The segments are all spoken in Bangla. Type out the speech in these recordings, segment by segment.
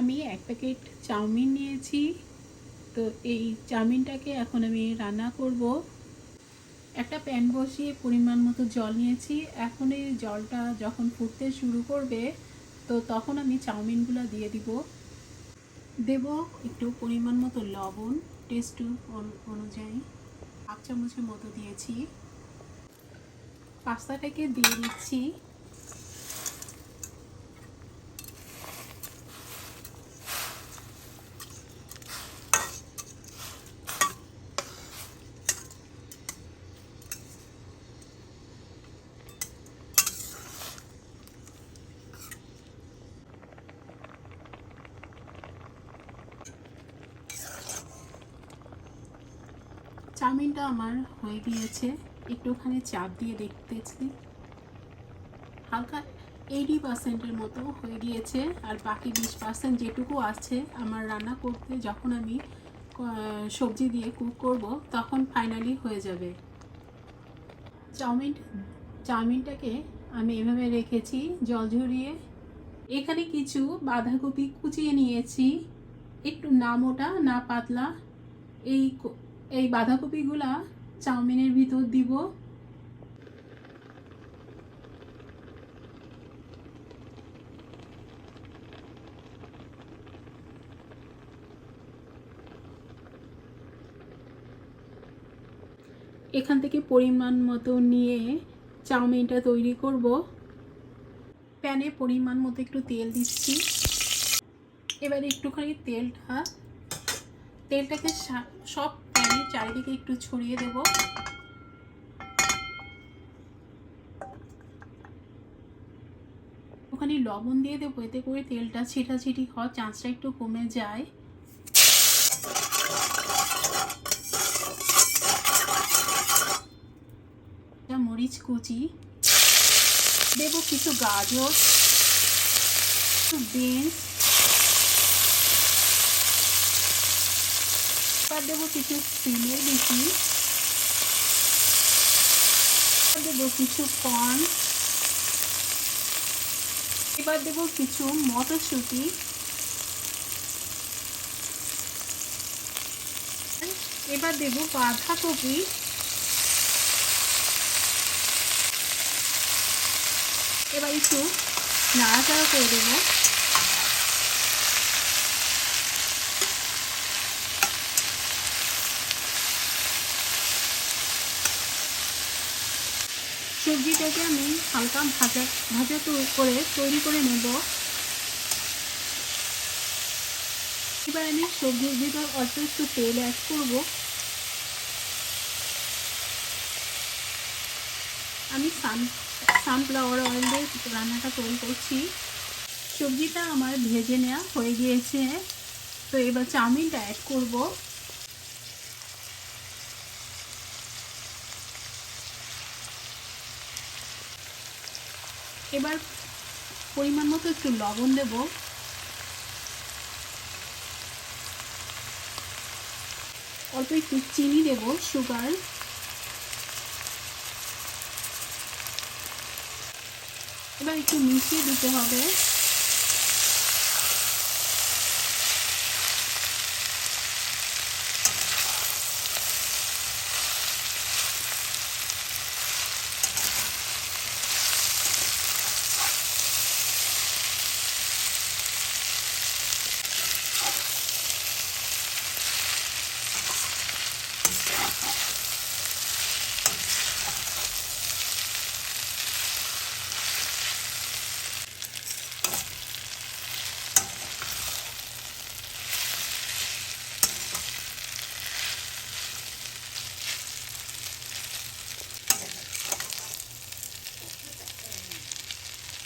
আমি 1 প্যাকেট চাউমিন নিয়েছি। তো এই চাউমিনটাকে এখন আমি রান্না করব। একটা প্যান বসিয়ে পরিমাণ মতো জল নিয়েছি। এখন এই জলটা যখন ফুটতে শুরু করবে তো তখন আমি চাউমিনগুলো দিয়ে দেব একটু পরিমাণ মতো লবণ, টেস্ট অনুযায়ী 1/2 চামচের মতো দিয়েছি। পাস্তাটাকে দিয়ে দিচ্ছি। চাউমিনটা আমার হয়ে গিয়েছে। একটুখানি চাপ দিয়ে দেখতেছি, হালকা 80% মতো হয়ে গিয়েছে। আর বাকি 20% যেটুকু আছে আমার রান্না করতে, যখন আমি সবজি দিয়ে কুক করব তখন ফাইনালি হয়ে যাবে। চাউমিনটাকে আমি এভাবে রেখেছি জল ঝরিয়ে। এখানে কিছু বাঁধাকপি কুচিয়ে নিয়েছি, একটু না মোটা না পাতলা। এই বাঁধাকপিগুলা চাউমিনের ভিতর দিব। এখান থেকে পরিমাণ মতো নিয়ে চাউমিনটা তৈরি করব। প্যানে পরিমাণ মতো একটু তেল দিচ্ছি। এবার একটুখানি তেলটাকে সব প্যানের চারিদিকে একটু ছড়িয়ে দেব। একটুখানি লবণ দিয়ে দেবো, এতে করে তেলটা ছিটাছিটি হওয়ার চান্সটা একটু কমে যায়। মরিচ কুচি দেব, কিছু গাজর, একটু বিনস, এবার দেবো কিছু সিমের বিচি, দেবো কিছু কর্ন, এবার দেবো কিছু মটরশুঁটি, এবার দেবো বাঁধাকপি, এবার একটু নাড়াচাড়া করে দেবো। সবজিটাকে আমি হালকা ভাজা করে তৈরি করে নেব। এবার আমি সবজির ভিতর অল্প একটু তেল অ্যাড করব। আমি সানফ্লাওয়ার অয়েল দিয়ে রান্নাটা তৈরি করছি। সবজিটা আমার ভেজে নেওয়া হয়ে গিয়েছে। তো এবার চাউমিনটা অ্যাড করব। এবার পরিমাণ মতো একটু লবণ দেব। অল্প একটু চিনি দেব, সুগার। এবার একটু মিশিয়ে দিতে হবে।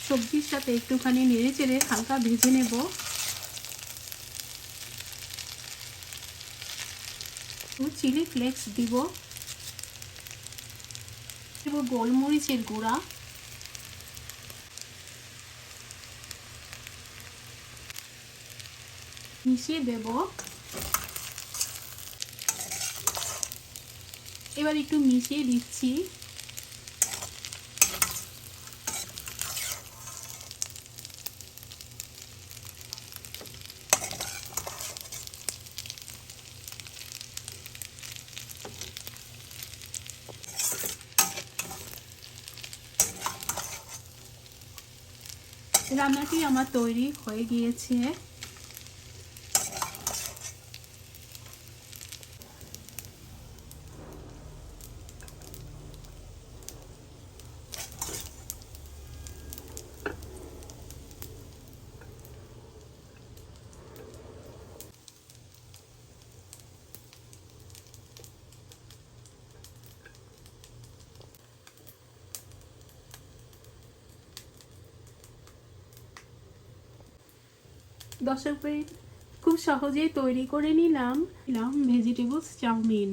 সবজির সাথে একটুখানি নেড়ে চেড়ে হালকা ভেজে নেব। চিলি ফ্লেক্স দিব, গোলমরিচের গুঁড়া, মিশিয়ে দেব। এবার একটু মিশিয়ে দিচ্ছি। রান্নাটি আমার তৈরি হয়ে গিয়েছে। দর্শক খুব সহজেই তৈরি করে নিলাম ভেজিটেবলস চাউমিন।